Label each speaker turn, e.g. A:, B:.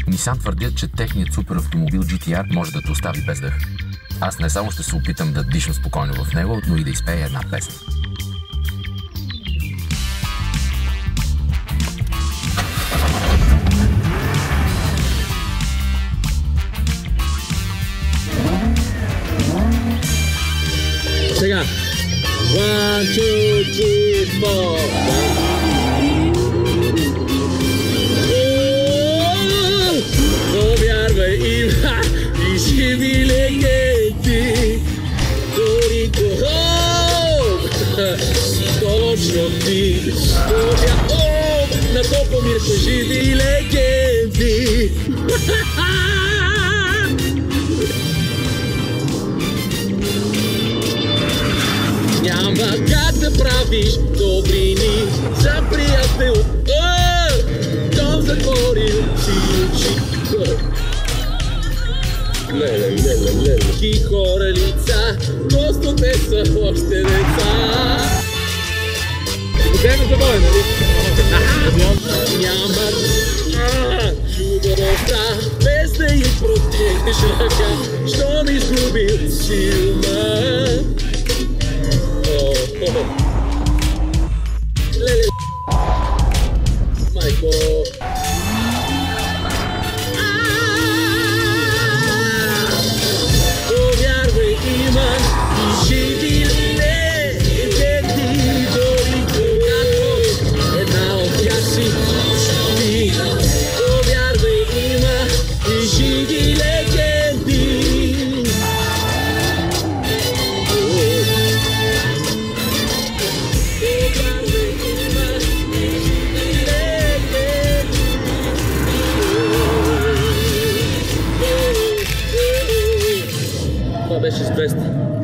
A: Nissan твърдят, че техният супер автомобил GT-R може да те остави без дъх. Аз не само ще се опитам да дишам спокойно в него, но и да изпея една песен.
B: Сега. 1, 2, 3, 4. Повярвай, има и живи легенди. Торико, точно ти. На Топомир са живи легенди. Няма как да правиш добрини за приятел. Том затворил си очи. Леле. Ки хора лица, просто те са още деца. Годена забавя, нали? Няма любовта, без да й протегнеш ръка, щом изгубил си ума. Леле, майко. Повярвай, има и живи легенди, дори когато една от тях си ти. Повярвай, има и живи легенди. Това беше с 200.